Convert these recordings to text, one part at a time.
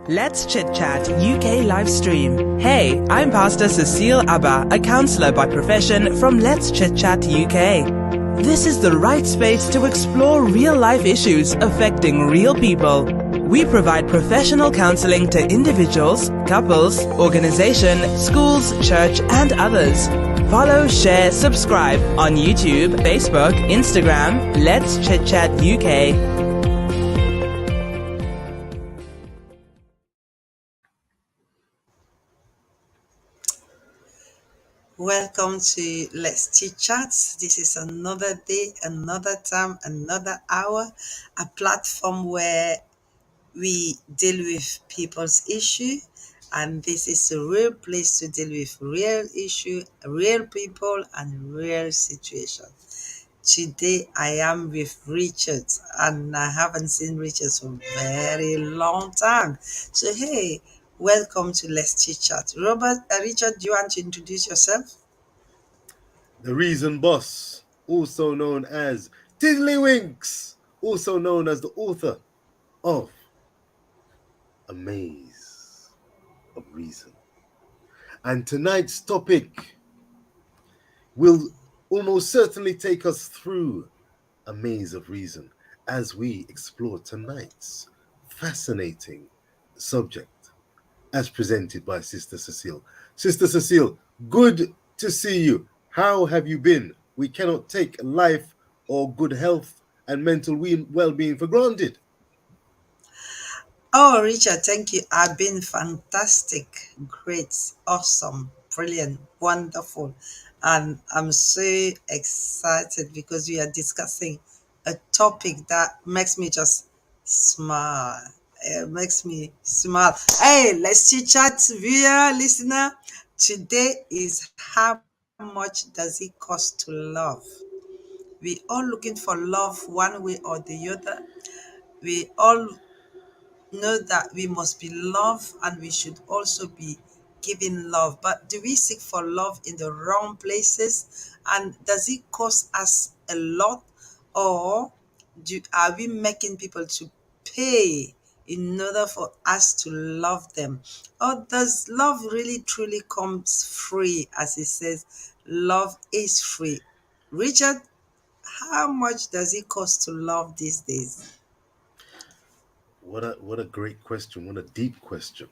Let's Chit Chat UK live stream. Hey, I'm Pastor Cecile Abba, a counsellor by profession from Let's Chit Chat UK. This is the right space to explore real life issues affecting real people. We provide professional counselling to individuals, couples, organisation, schools, church and others. Follow, share, subscribe on YouTube, Facebook, Instagram, Let's Chit Chat UK. Welcome to Let's Chit Chat. This is another day, another time, another hour, a platform where we deal with people's issue, and this is a real place to deal with real issue, real people, and real situation. Today I am with Richard, and I haven't seen Richard for a very long time. So hey, welcome to Let's Chit Chat. Richard, do you want to introduce yourself? The Reason Boss, also known as Tiddlywinks, also known as the author of A Maze of Reason. And tonight's topic will almost certainly take us through a maze of reason as we explore tonight's fascinating subject as presented by Sister Cecile. Sister Cecile, good to see you. How have you been? We cannot take life or good health and mental well-being for granted. Oh, Richard, thank you. I've been fantastic, great, awesome, brilliant, wonderful. And I'm so excited because we are discussing a topic that makes me just smile. It makes me smile. Hey, let's chit chat, viewer, listener. Today is how much does it cost to love? We all looking for love one way or the other. We all know that we must be loved and we should also be giving love. But do we seek for love in the wrong places? And does it cost us a lot? Or are we making people to pay in order for us to love them? Or does love really truly comes free, as it says, love is free? Richard, how much does it cost to love these days? What a great question. What a deep question.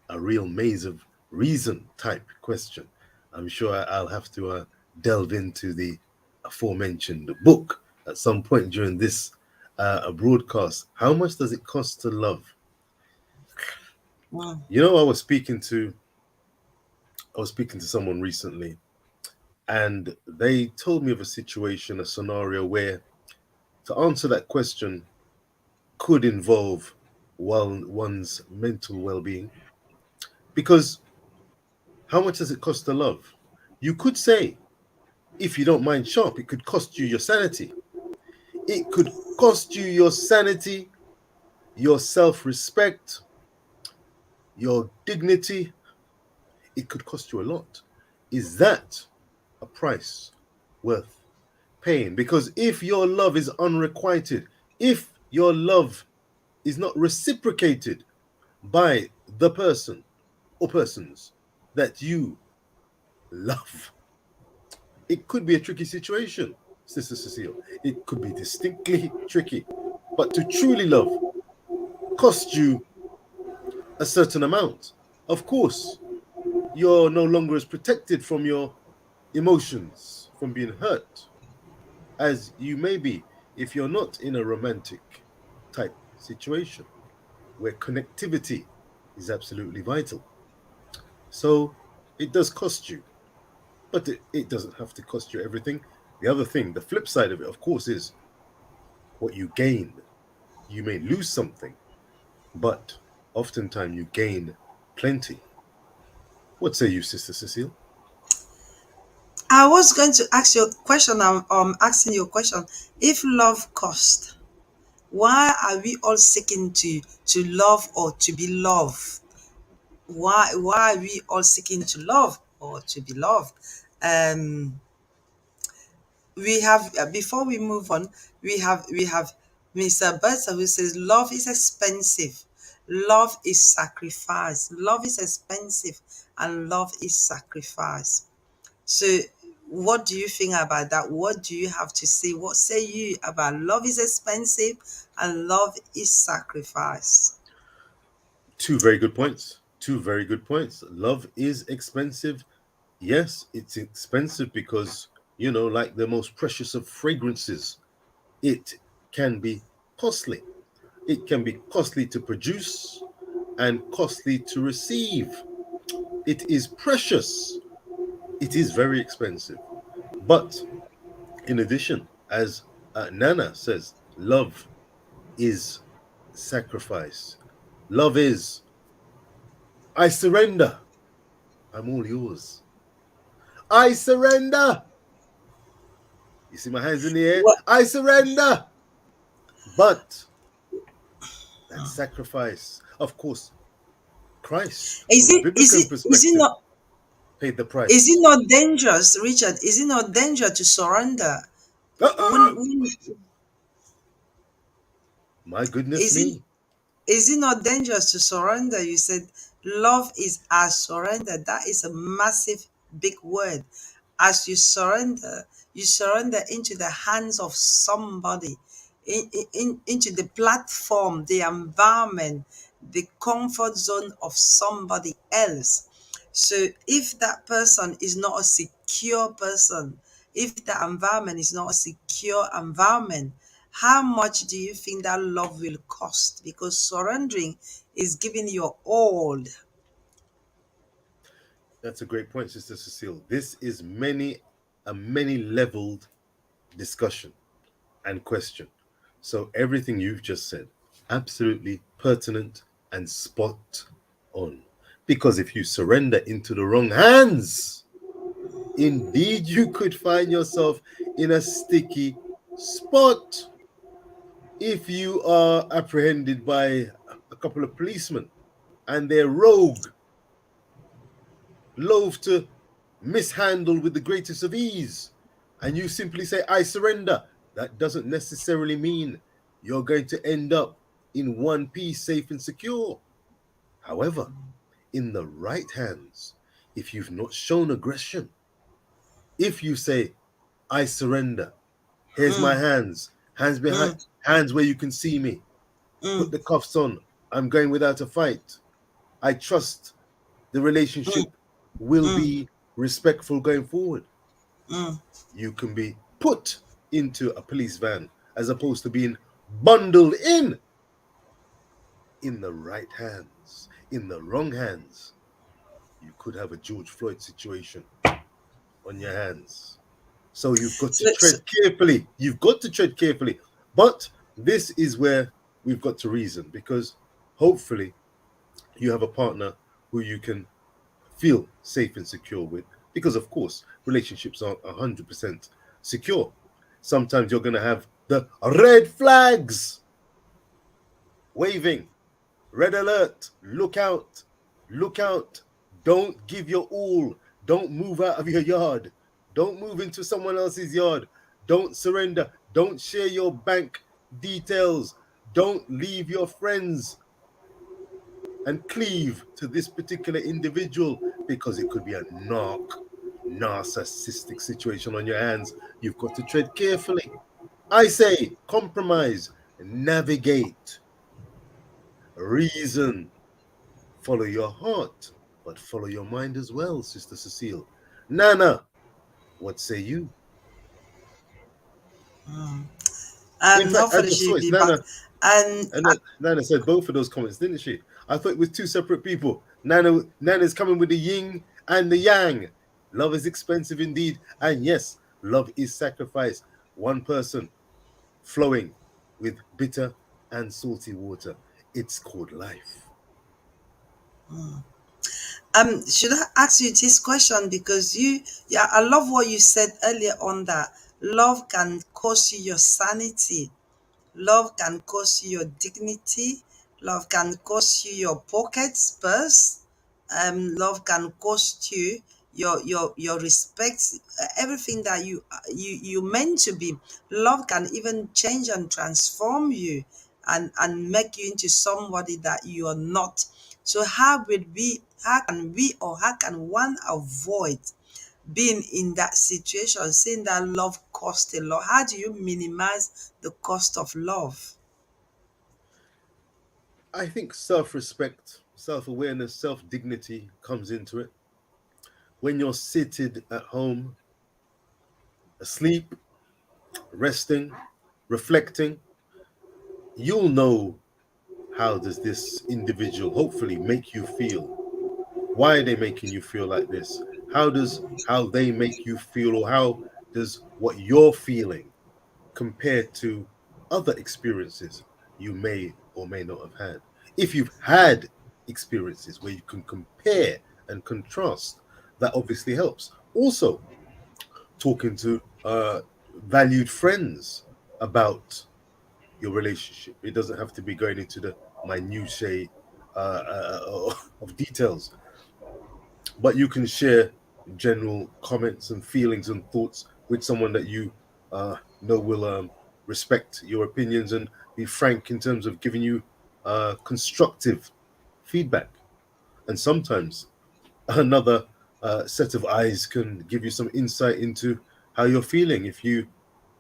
A real maze of reason type question. I'm sure I'll have to delve into the aforementioned book at some point during this broadcast. How much does it cost to love? Mm. You know, I was speaking to someone recently, and they told me of a situation, a scenario where to answer that question could involve one's mental well-being. Because how much does it cost to love? You could say, if you don't mind sharp, it could cost you your sanity. It could cost you your sanity, your self-respect, your dignity. It could cost you a lot. Is that a price worth paying? Because if your love is unrequited, if your love is not reciprocated by the person or persons that you love, it could be a tricky situation, Sister Cecile. It could be distinctly tricky. But to truly love costs you a certain amount. Of course, you're no longer as protected from your emotions, from being hurt, as you may be if you're not in a romantic type situation where connectivity is absolutely vital. So it does cost you, but it doesn't have to cost you everything. The other thing, the flip side of it, of course, is what you gain. You may lose something, but oftentimes you gain plenty. What say you, Sister Cecile? I was going to ask you a question. I'm asking you a question. If love cost, why are we all seeking to love or to be loved? Why are we all seeking to love or to be loved? Um, we have before we move on, we have Mr. Bertha who says love is expensive. Love is sacrifice. Love is expensive, and love is sacrifice. So, what do you think about that? What do you have to say? What say you about love is expensive and love is sacrifice? Two very good points. Two very good points. Love is expensive. Yes, it's expensive because, like the most precious of fragrances, it can be costly. It can be costly to produce and costly to receive. It is precious. It is very expensive. But in addition, as Nana says, love is sacrifice. Love is, I surrender. I'm all yours. I surrender. You see my hands in the air? What I surrender. But that sacrifice, of course, Christ, is from a it? Is biblical it? Is it perspective, not? paid the Is it price. not dangerous, Richard? Is it not danger to surrender? Uh-uh. When My goodness is it? me. Is it not dangerous to surrender? You said love is as surrender. That is a massive, big word. As you surrender into the hands of somebody, into the platform, the environment, the comfort zone of somebody else. So if that person is not a secure person, if the environment is not a secure environment, how much do you think that love will cost? Because surrendering is giving your all. That's a great point, Sister Cecile. This is many leveled discussion and question. So everything you've just said, absolutely pertinent and spot on. Because if you surrender into the wrong hands, indeed you could find yourself in a sticky spot. If you are apprehended by a couple of policemen and they're rogue, loath to mishandle with the greatest of ease, and you simply say, I surrender, that doesn't necessarily mean you're going to end up in one piece, safe and secure. However, in the right hands, if you've not shown aggression, if you say, I surrender, here's my Mm, hands, hands behind, mm, hands where you can see me, put mm, the cuffs on, I'm going without a fight. I trust the mm, relationship will mm, be respectful going forward. mm. You can be put into a police van as opposed to being bundled in the right hands. In the wrong hands, you could have a George Floyd situation on your hands. So you've got to So, so, tread carefully. You've got to tread carefully. But this is where we've got to reason, because hopefully you have a partner who you can feel safe and secure with. Because, of course, relationships aren't 100% secure. Sometimes you're going to have the red flags waving, red alert, look out, don't give your all, don't move out of your yard, don't move into someone else's yard, don't surrender, don't share your bank details, don't leave your friends and cleave to this particular individual, because it could be a narcissistic situation on your hands. You've got to tread carefully. I say compromise, navigate, reason, follow your heart, but follow your mind as well, Sister Cecile. Nana, what say you? In and fact, I hopefully just saw she'll it. be back. And Nana said both of those comments, didn't she? I thought it was two separate people. Nana's coming with the yin and the yang. Love is expensive indeed, and yes, love is sacrifice. One person flowing with bitter and salty water. It's called life. should I ask you this question? Because yeah, I love what you said earlier on, that love can cost you your sanity. Love can cost you your dignity. Love can cost you your pockets, purse. Love can cost you your respect, everything that you meant to be. Love can even change and transform you. and make you into somebody that you are not. So how can we, or how can one avoid being in that situation, seeing that love cost a lot? How do you minimize the cost of love? I think self-respect, self-awareness, self-dignity comes into it. When you're seated at home, asleep, resting, reflecting, you'll know how does this individual hopefully make you feel. Why are they making you feel like this? How they make you feel, or how does what you're feeling compare to other experiences you may or may not have had? If you've had experiences where you can compare and contrast, that obviously helps. Also, talking to valued friends about your relationship. It doesn't have to be going into the minutiae of details, but you can share general comments and feelings and thoughts with someone that you know will respect your opinions and be frank in terms of giving you constructive feedback. And sometimes another set of eyes can give you some insight into how you're feeling. If you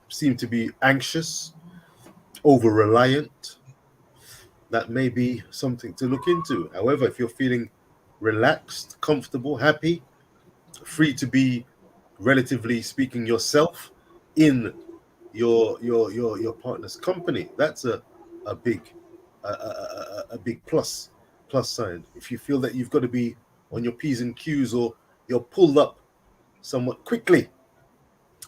seem to be anxious, over reliant, that may be something to look into. However, if you're feeling relaxed, comfortable, happy, free to be, relatively speaking, yourself in your partner's company, that's a big a big plus sign. If you feel that you've got to be on your p's and q's, or you're pulled up somewhat quickly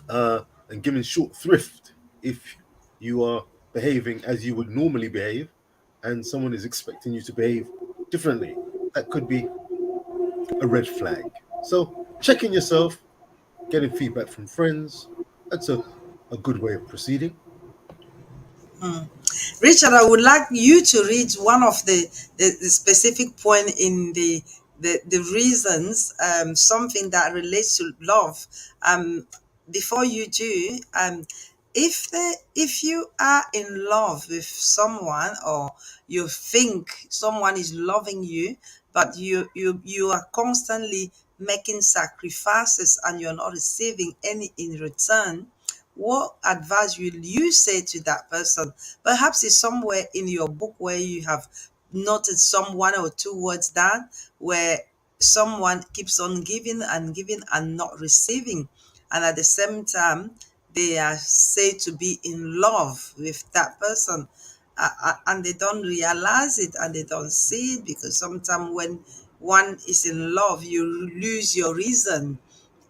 and given short thrift if you are behaving as you would normally behave, and someone is expecting you to behave differently, that could be a red flag. So checking yourself, getting feedback from friends, that's a good way of proceeding. Richard, I would like you to read one of the specific point in the reasons, something that relates to love. Before you do, if you are in love with someone, or you think someone is loving you, but you are constantly making sacrifices and you're not receiving any in return, what advice will you say to that person? Perhaps it's somewhere in your book where you have noted some one or two words down, where someone keeps on giving and giving and not receiving. And at the same time, they are said to be in love with that person. And they don't realize it and they don't see it, because sometimes when one is in love, you lose your reason,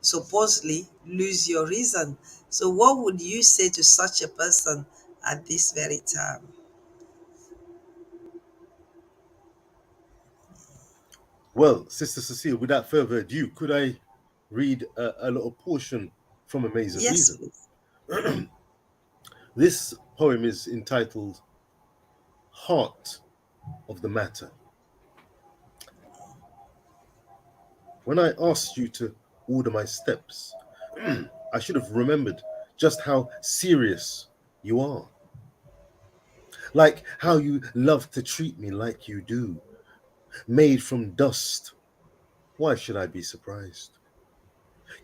supposedly lose your reason. So, what would you say to such a person at this very time? Well, Sister Cecile, without further ado, could I read a little portion from A Maze of Yes, Reason? please. This poem is entitled Heart of the Matter. When I asked you to order my steps, I should have remembered just how serious you are. Like how you love to treat me like you do. Made from dust, why should I be surprised?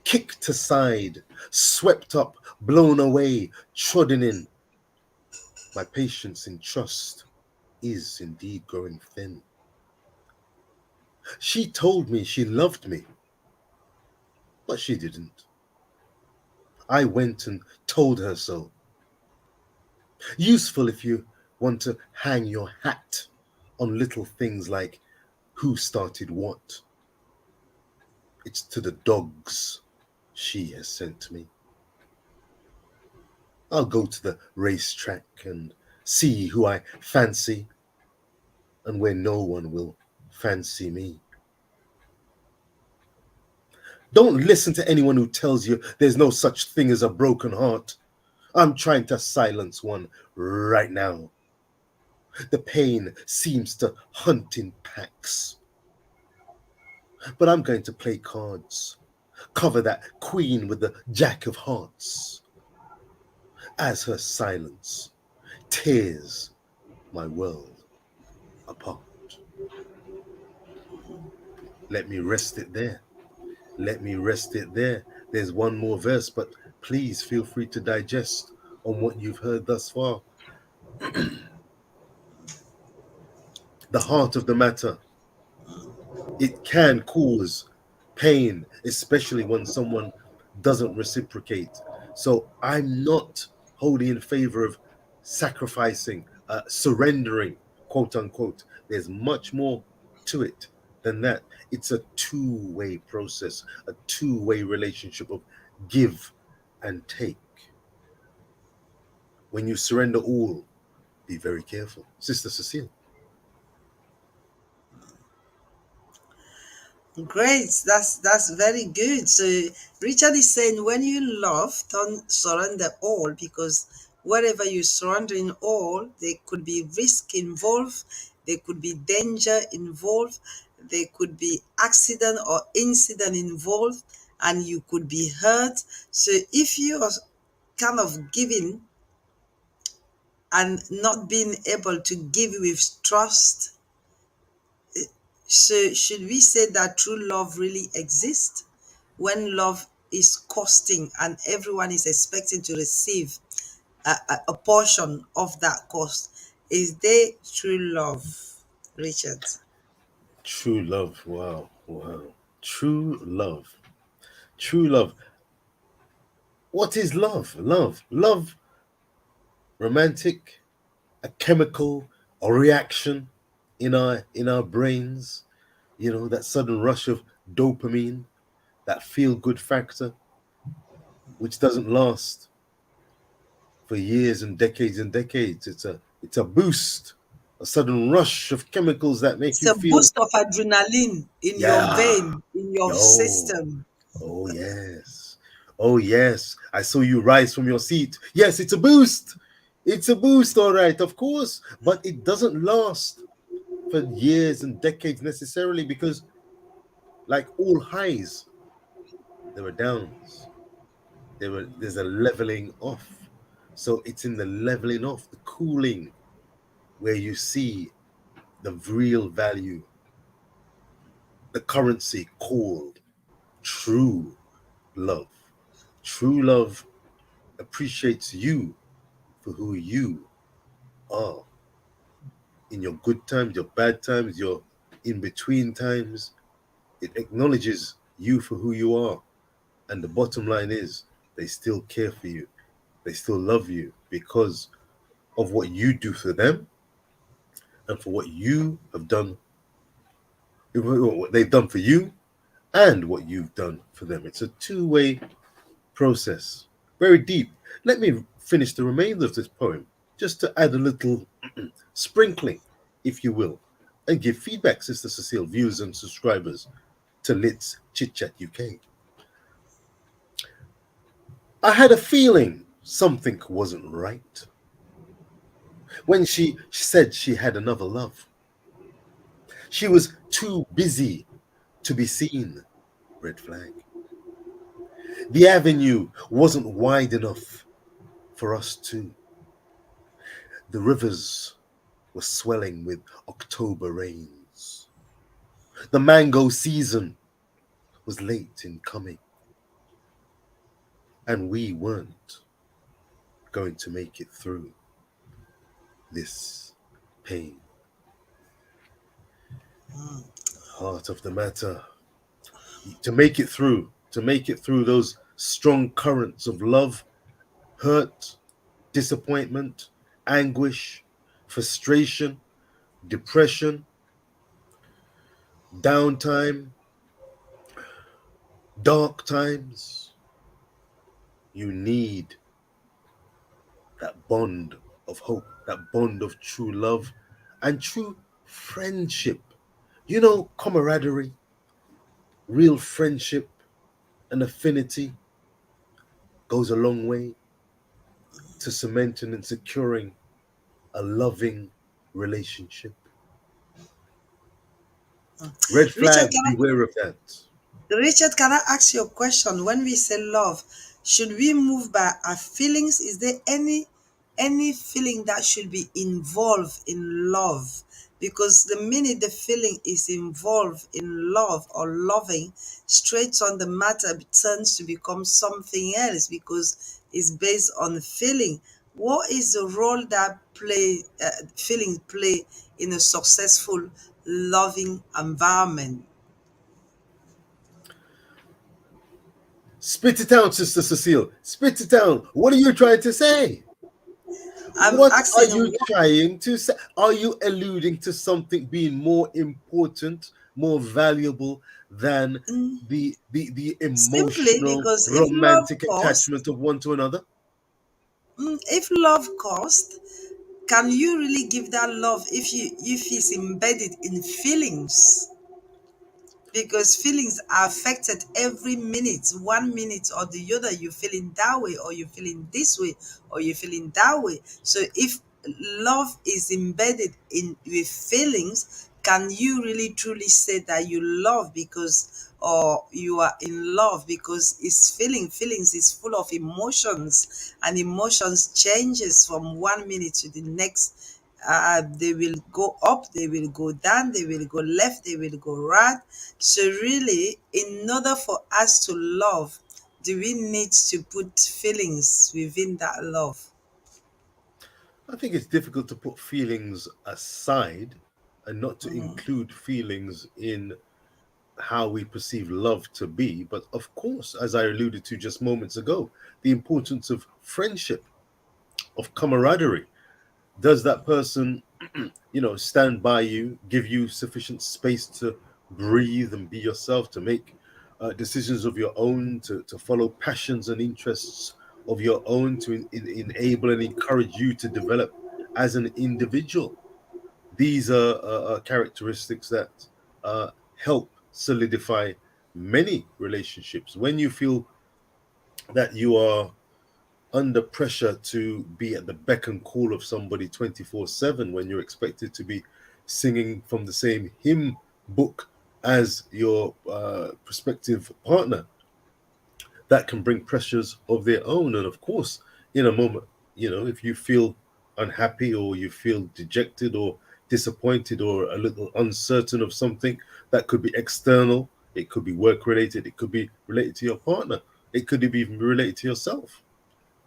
Kicked aside, swept up, blown away, trodden in. My patience in trust is indeed growing thin. She told me she loved me, but she didn't. I went and told her so. Useful if you want to hang your hat on little things like who started what. It's to the dogs she has sent me. I'll go to the racetrack and see who I fancy and where no one will fancy me. Don't listen to anyone who tells you there's no such thing as a broken heart. I'm trying to silence one right now. The pain seems to hunt in packs. But I'm going to play cards, cover that queen with the jack of hearts. As her silence tears my world apart. Let me rest it there. Let me rest it there. There's one more verse, but please feel free to digest on what you've heard thus far. The heart of the matter, it can cause pain, especially when someone doesn't reciprocate. So I'm not wholly in favor of sacrificing, surrendering, quote unquote. There's much more to it than that. It's a two-way process, a two-way relationship of give and take. When you surrender all, be very careful. Sister Cecile. Great, that's very good. So Richard is saying when you love, don't surrender all, because wherever you surrendering all, there could be risk involved, there could be danger involved, there could be accident or incident involved, and you could be hurt. So if you are kind of giving and not being able to give with trust, so should we say that true love really exists when love is costing and everyone is expecting to receive a portion of that cost? Is there true love, Richard? True love. Wow. Wow. True love. True love. What is love? Love, romantic, a chemical or reaction in our brains. That sudden rush of dopamine, that feel good factor, which doesn't last for years and decades and decades. It's a boost, a sudden rush of chemicals that make It's you a feel, boost of adrenaline in your yeah, vein, in your yo, system. oh yes, oh yes. I saw you rise from your seat. Yes, it's a boost. It's a boost, all right, of course, but it doesn't last for years and decades necessarily because, like all highs, there are downs. There's a leveling off. So it's in the leveling off, the cooling, where you see the real value, the currency called true love. True love appreciates you for who you are in your good times, your bad times, your in between times. It acknowledges you for who you are. And the bottom line is they still care for you. They still love you because of what you do for them and for what you have done, what they've done for you and what you've done for them. It's a two-way process, very deep. Let me finish the remainder of this poem just to add a little sprinkling, if you will, and give feedback, Sister Cecile, viewers and subscribers to Lit's Chit Chat UK. I had a feeling something wasn't right when she said she had another love. She was too busy to be seen. Red flag. The avenue wasn't wide enough for us two. The rivers were swelling with October rains. The mango season was late in coming, and we weren't going to make it through this pain. Heart of the matter. To make it through those strong currents of love, hurt, disappointment, anguish, frustration, depression, downtime, dark times, you need that bond of hope, that bond of true love and true friendship. Camaraderie, real friendship and affinity goes a long way to cementing and securing a loving relationship. Red Richard, flags, beware of that. Richard, can I ask you a question? When we say love, should we move by our feelings? Is there any any feeling that should be involved in love, because the minute the feeling is involved in love or loving, straight on the matter turns to become something else because it's based on feeling. What is the role that feelings play in a successful loving environment? Spit it out, Sister Cecile. Spit it out. What are you trying to say? I'm What are asking you trying to say? Are you alluding to something being more important, more valuable than the simply emotional, because if love romantic costs, attachment of one to another? if love costs, can you really give that love if it's embedded in feelings? Because feelings are affected every minute. 1 minute or the other, you're feeling that way, or you're feeling this way, or you're feeling that way. So if love is embedded in with feelings, can you really truly say that you love because, or you are in love because it's feelings is full of emotions, and emotions changes from 1 minute to the next. They will go up, they will go down, they will go left, they will go right. So, really, in order for us to love, do we need to put feelings within that love? I think it's difficult to put feelings aside and not to include feelings in how we perceive love to be. But of course, as I alluded to just moments ago, the importance of friendship, of camaraderie. Does that person, stand by you, give you sufficient space to breathe and be yourself, to make decisions of your own, to follow passions and interests of your own, to enable and encourage you to develop as an individual? These are characteristics that help solidify many relationships. When you feel that you are under pressure to be at the beck and call of somebody 24/7, when you're expected to be singing from the same hymn book as your prospective partner, that can bring pressures of their own. And of course, in a moment, if you feel unhappy or you feel dejected or disappointed or a little uncertain of something, that could be external, it could be work related, it could be related to your partner, it could even be related to yourself.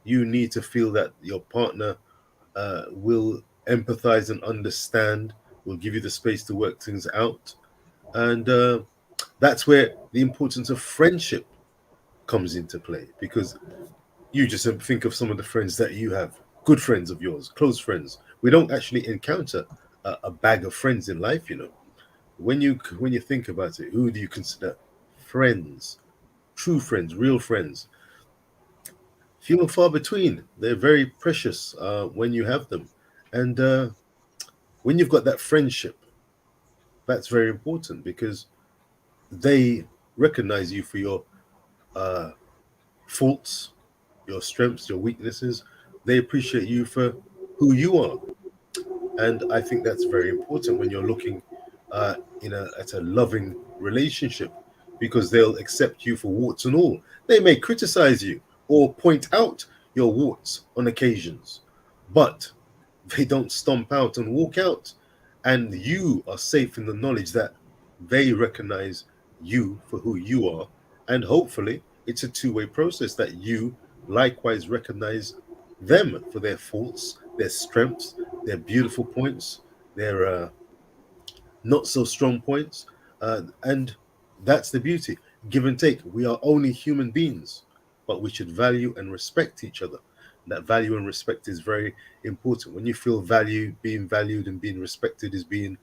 You need to feel that your partner will empathize and understand, will give you the space to work things out. And that's where the importance of friendship comes into play, because you just think of some of the friends that you have, good friends of yours, close friends. We don't actually encounter a bag of friends in life. When you think about it, who do you consider friends? True friends, real friends, few and far between. They're very precious when you have them. And when you've got that friendship, that's very important, because they recognize you for your uh, faults, your strengths, your weaknesses. They appreciate you for who you are. And I think that's very important when you're looking at a loving relationship, because they'll accept you for warts and all. They may criticize you or point out your warts on occasions, but they don't stomp out and walk out. And you are safe in the knowledge that they recognize you for who you are. And hopefully, it's a two-way process, that you likewise recognize them for their faults, their strengths, their beautiful points, their not so strong points. And that's the beauty. Give and take. We are only human beings, but we should value and respect each other. That value and respect is very important. When you feel value, being valued and being respected is being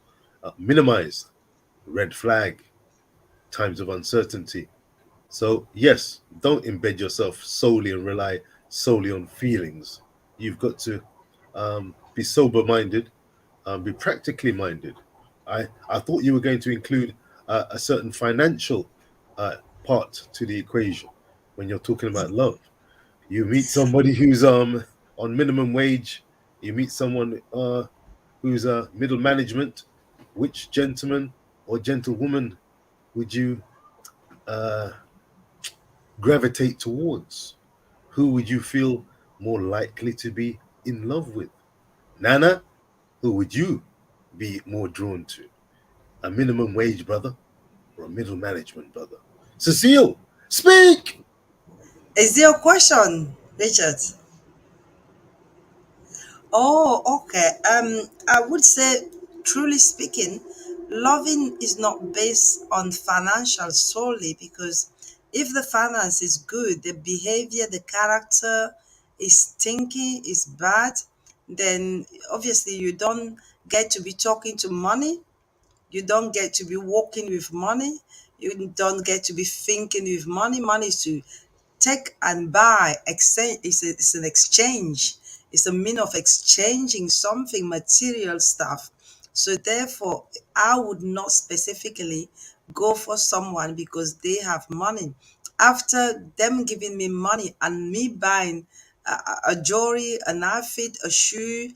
minimized, red flag, times of uncertainty. So, yes, don't embed yourself solely and rely solely on feelings. You've got to be sober minded, be practically minded. I thought you were going to include a certain financial part to the equation when you're talking about love. You meet somebody who's on minimum wage. You meet someone who's middle management. Which gentleman or gentlewoman would you uh, gravitate towards? Who would you feel more likely to be in love with? Nana, who would you be more drawn to? A minimum wage brother or a middle management brother? Cecile, speak! Is there a question, Richard? Oh, okay. I would say, truly speaking, loving is not based on financial solely, because if the finance is good, the behavior, the character is stinky, is bad, then obviously you don't get to be talking to money. You don't get to be walking with money. You don't get to be thinking with money. Money is to take and buy. Exchange it's an exchange. It's a mean of exchanging something, material stuff. So therefore, I would not specifically go for someone because they have money. After them giving me money and me buying a jewelry, an outfit, a shoe,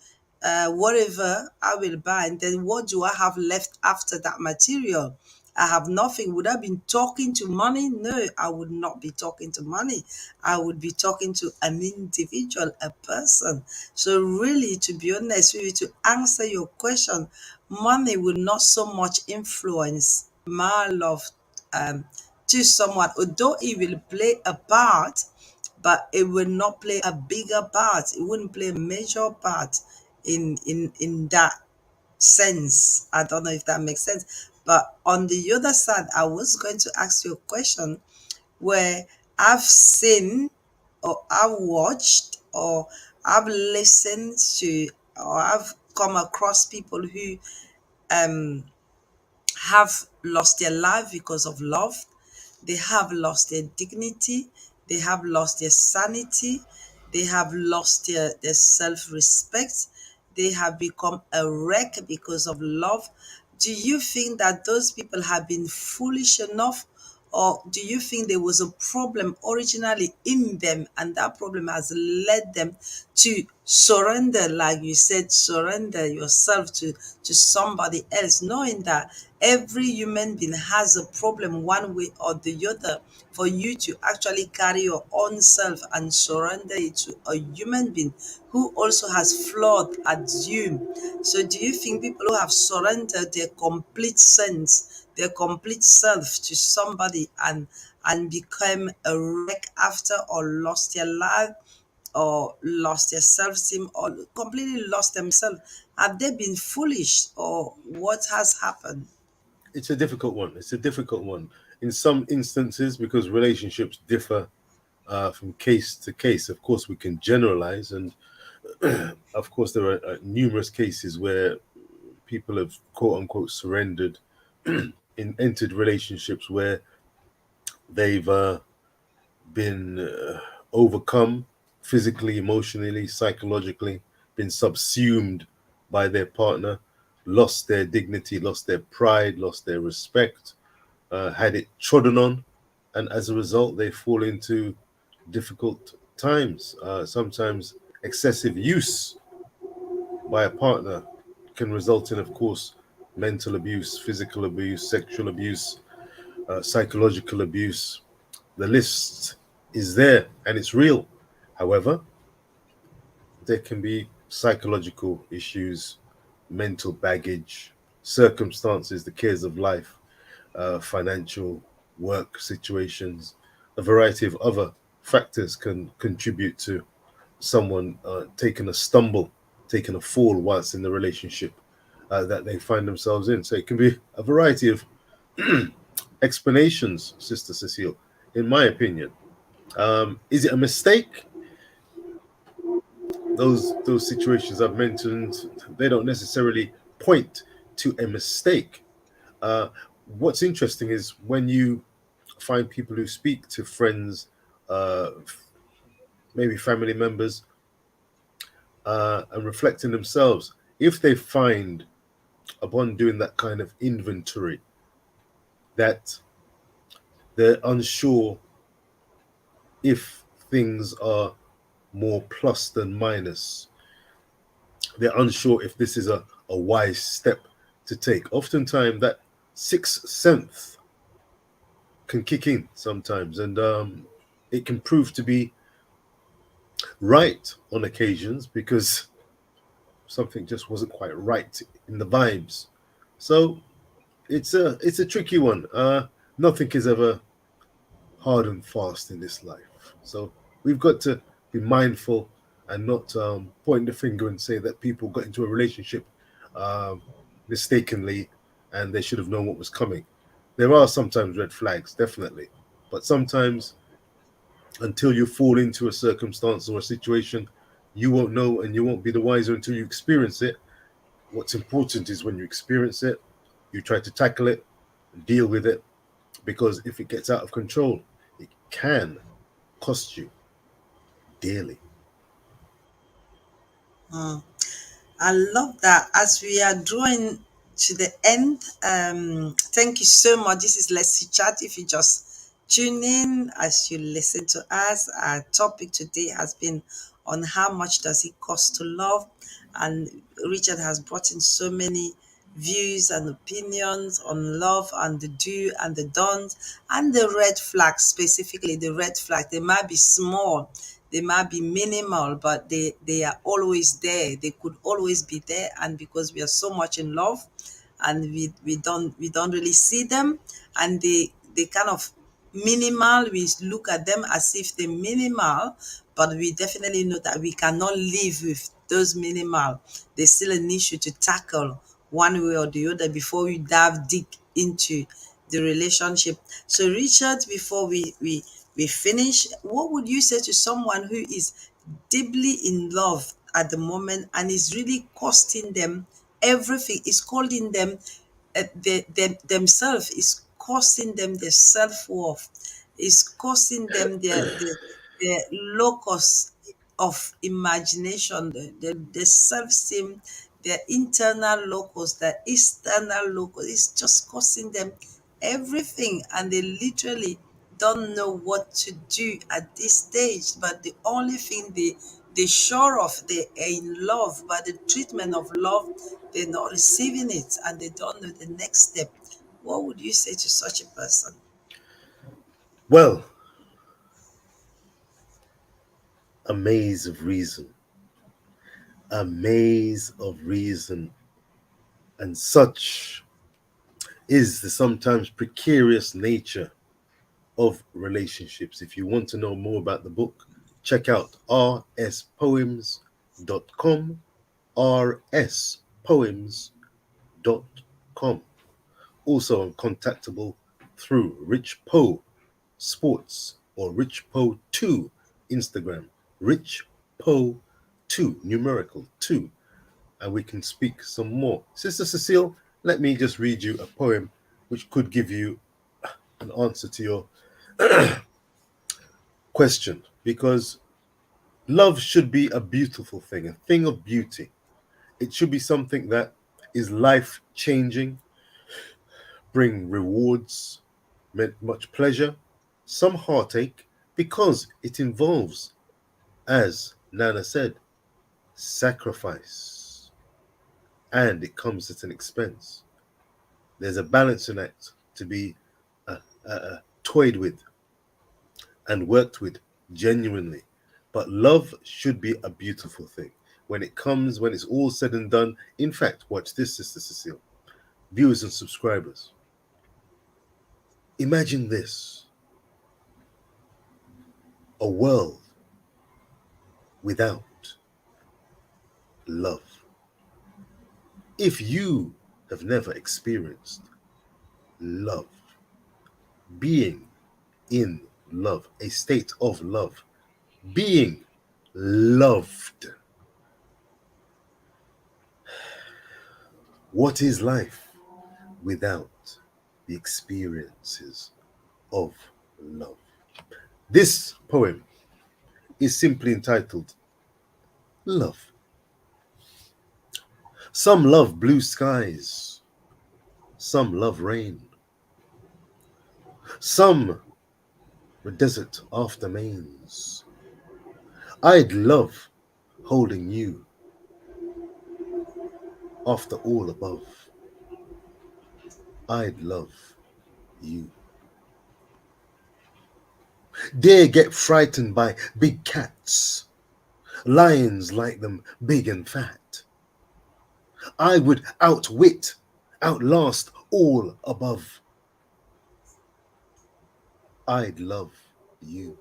whatever I will buy, and then what do I have left after that material? I have nothing. Would I be talking to money? No, I would not be talking to money. I would be talking to an individual, a person. So really, to be honest with you, to answer your question, money will not so much influence my love um, to someone, although it will play a part, but it will not play a bigger part. It wouldn't play a major part in that sense. I don't know if that makes sense. But on the other side, I was going to ask you a question where I've seen or I've watched or I've listened to or I've come across people who um have lost their life because of love. They have lost their dignity. They have lost their sanity. They have lost their self respect. They have become a wreck because of love. Do you think that those people have been foolish enough? Or do you think there was a problem originally in them and that problem has led them to surrender, like you said, surrender yourself to somebody else, knowing that every human being has a problem one way or the other? For you to actually carry your own self and surrender it to a human being who also has flawed as you. So do you think people who have surrendered their complete sense, their complete self to somebody and become a wreck after, or lost their life, or lost their self-esteem, or completely lost themselves, have they been foolish, or what has happened? It's a difficult one. It's a difficult one. In some instances, because relationships differ from case to case, of course, we can generalize. And of course, there are numerous cases where people have quote unquote surrendered in entered relationships where they've been overcome physically, emotionally, psychologically, been subsumed by their partner, lost their dignity, lost their pride, lost their respect, had it trodden on, and as a result, they fall into difficult times. Sometimes excessive use by a partner can result in, of course, mental abuse, physical abuse, sexual abuse, psychological abuse. The list is there and it's real. However, there can be psychological issues, mental baggage, circumstances, the cares of life, financial, work situations, a variety of other factors can contribute to someone taking a stumble, taking a fall whilst in the relationship that they find themselves in. So it can be a variety of explanations, Sister Cecile, in my opinion. Is it a mistake? Those situations I've mentioned, they don't necessarily point to a mistake. Uh, what's interesting is when you find people who speak to friends, uh, maybe family members, and reflecting themselves, if they find upon doing that kind of inventory that they're unsure if things are more plus than minus, they're unsure if this is a wise step to take. Oftentimes, that sixth sense can kick in sometimes, and it can prove to be Right on occasions because something just wasn't quite right in the vibes. So it's a tricky one. Nothing is ever hard and fast in this life. So we've got to be mindful and not point the finger and say that people got into a relationship um, mistakenly and they should have known what was coming. There are sometimes red flags, definitely, but sometimes until you fall into a circumstance or a situation, you won't know and you won't be the wiser until you experience it. What's important is when you experience it, you try to tackle it, deal with it, because if it gets out of control, it can cost you dearly. Mm. I love that. As we are drawing to the end, thank you so much. This is Let's Chat. If you just tune in as you listen to us, our topic today has been on how much does it cost to love, and Richard has brought in so many views and opinions on love and the do and the don't and the red flags, specifically the red flag. They might be small, they might be minimal, but they are always there. They could always be there, and because we are so much in love and we don't really see them, and they kind of minimal, we look at them as if they're minimal, but we definitely know that we cannot live with those minimal. There's still an issue to tackle one way or the other before we dive deep into the relationship. So Richard, before we finish, what would you say to someone who is deeply in love at the moment and is really costing them everything, is calling them themselves, is costing them their self-worth, is costing them their locus of imagination, the self-esteem, their internal locus, their external locus, is just costing them everything, and they literally don't know what to do at this stage. But the only thing they sure of, they are in love, but the treatment of love, they're not receiving it, and they don't know the next step. What would you say to such a person? Well, a maze of reason, a maze of reason, and such is the sometimes precarious nature of relationships. If you want to know more about the book, check out rspoems.com, rspoems.com. Also, I'm contactable through Rich Poe Sports or Rich Poe 2 Instagram. Rich Poe 2, numerical 2, and we can speak some more. Sister Cecile, let me just read you a poem which could give you an answer to your question, because love should be a beautiful thing, a thing of beauty. It should be something that is life changing, bring rewards, meant much pleasure, some heartache, because it involves, as Nana said, sacrifice, and it comes at an expense. There's a balancing act to be toyed with and worked with genuinely. But love should be a beautiful thing. When it comes, when it's all said and done, in fact, watch this, Sister Cecile, viewers and subscribers. Imagine this: a world without love. If you have never experienced love, being in love, a state of love, being loved, what is life without the experiences of love? This poem is simply entitled Love. Some love blue skies, some love rain, some the desert after mains. I'd love holding you after all above. I'd love you. Dare get frightened by big cats, Lions like them big and fat. I would outwit, outlast all above. I'd love you.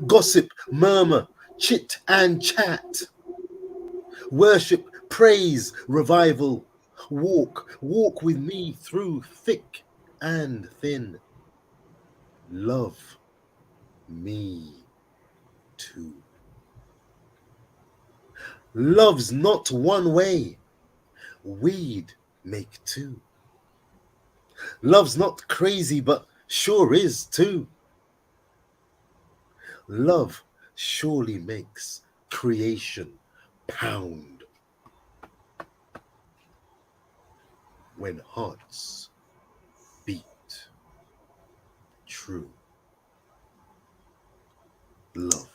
Gossip, murmur, chit and chat. Worship, praise, revival. Walk, walk with me through thick and thin. Love me too. Love's not one way, we'd make two. Love's not crazy, but sure is too. Love surely makes creation pound when hearts beat true. Love.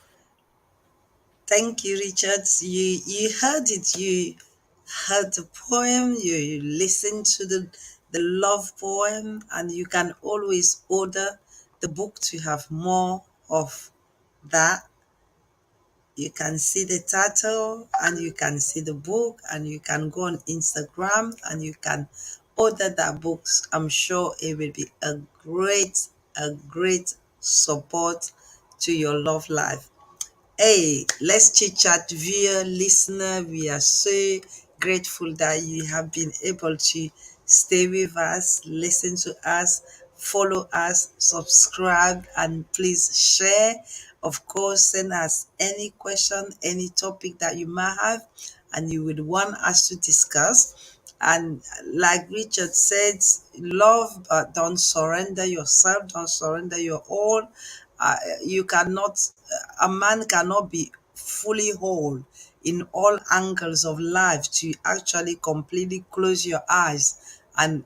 Thank you, Richard. You heard it. You heard the poem. You listened to the love poem, and you can always order the book to have more of that. You can see the title, and you can see the book, and you can go on Instagram and you can order that book. I'm sure it will be a great support to your love life. Hey, let's chit chat, viewer, listener. We are so grateful that you have been able to stay with us, listen to us, follow us, subscribe, and please share. Of course, send us any question, any topic that you might have and you would want us to discuss. And like Richard said, love, but don't surrender yourself, don't surrender your all. You cannot, a man cannot be fully whole in all angles of life to actually completely close your eyes and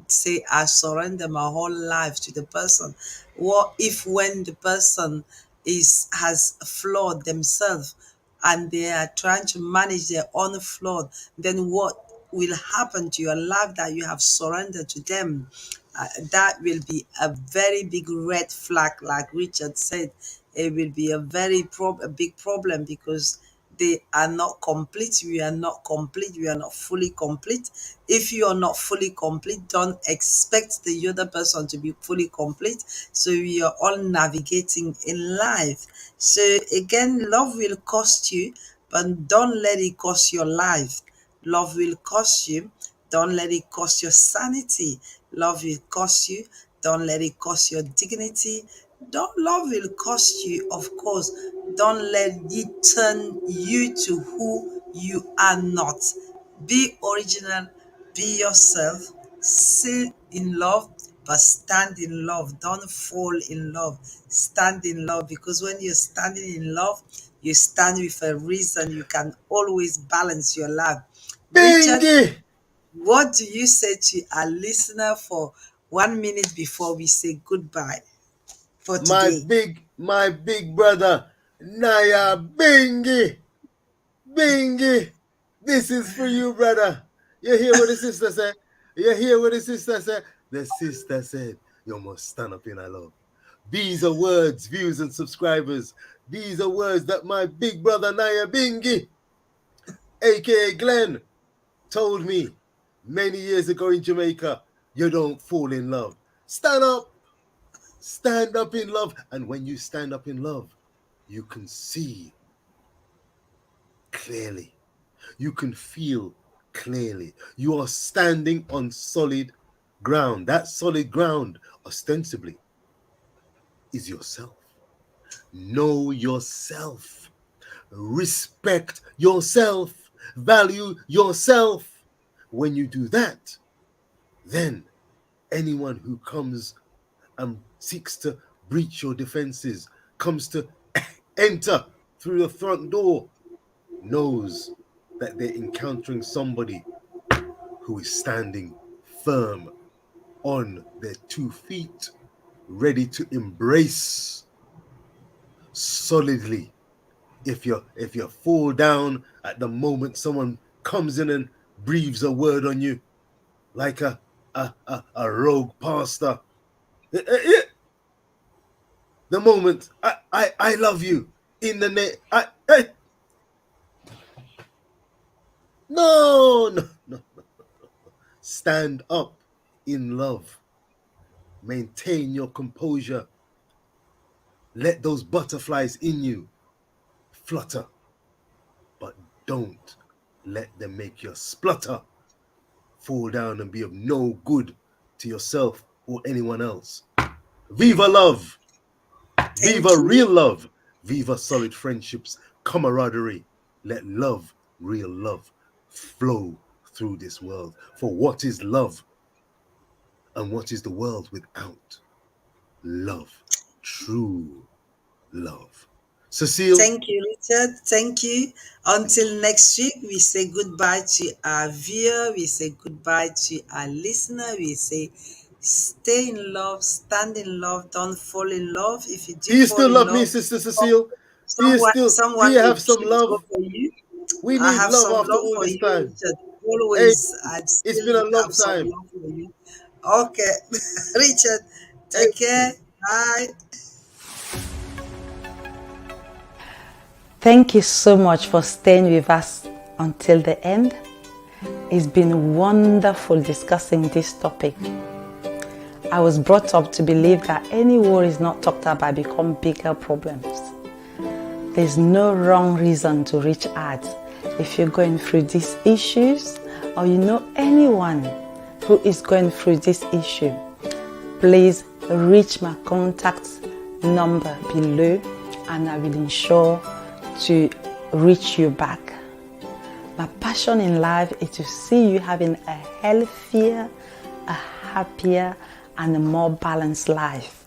say, I surrender my whole life to the person. What if when the person has flawed themselves and they are trying to manage their own flaw, then what will happen to your life that you have surrendered to them? That will be a very big red flag, like Richard said. It will be a big problem because they are not complete. We are not complete. We are not fully complete. If you are not fully complete, don't expect the other person to be fully complete. So we are all navigating in life. So again, love will cost you, but don't let it cost your life. Love will cost you. Don't let it cost your sanity. Love will cost you. Don't let it cost your dignity. Don't love will cost you, of course. Don't let it turn you to who you are not. Be original, be yourself, stay in love, but stand in love. Don't fall in love. Stand in love, because when you're standing in love, you stand with a reason. You can always balance your life. Richard, Bingy! what do you say to our listener for 1 minute before we say goodbye for today? My big brother, Naya Bingy! Bingy! This is for you, brother. You hear what the sister said? You hear what the sister said? The sister said, you must stand up in our love. These are words, views, and subscribers. These are words that my big brother Naya Bingy, aka Glenn, told me many years ago in Jamaica. You don't fall in love. Stand up in love. And when you stand up in love, you can see clearly. You can feel clearly. You are standing on solid ground. That solid ground, ostensibly, is yourself. Know yourself. Respect yourself. Value yourself. When you do that, then anyone who comes and seeks to breach your defenses, comes to enter through the front door, knows that they're encountering somebody who is standing firm on their 2 feet, ready to embrace solidly. If you fall down at the moment someone comes in and breathes a word on you, like a rogue pastor, the moment I love you, In the name, hey, no, no, no. Stand up in love. Maintain your composure. Let those butterflies in you flutter, but don't let them make you splutter, fall down and be of no good to yourself or anyone else. Viva love! Thank Viva you. real love! Viva solid friendships, camaraderie. Let love, real love, flow through this world. For what is love? And what is the world without love? True love. Cecile, Thank you, Richard. Thank you. Until next week, we say goodbye to our viewer. We say goodbye to our listener. We say stay in love, stand in love, don't fall in love. If you do do you fall still in love me, love, Sister some, Cecile? Do someone you will have some choose love? over you. We I need have love some after love all for this you, time. Richard. Hey, Always, I it's still been a long have some time. love for you. Okay, Richard, Hey, take care. Bye. Thank you so much for staying with us until the end. It's been wonderful discussing this topic. I was brought up to believe that any worries not talked about become bigger problems. There's no wrong reason to reach out. If you're going through these issues or you know anyone who is going through this issue, please reach my contact number below and I will ensure to reach you back. My passion in life is to see you having a healthier, a happier, and a more balanced life.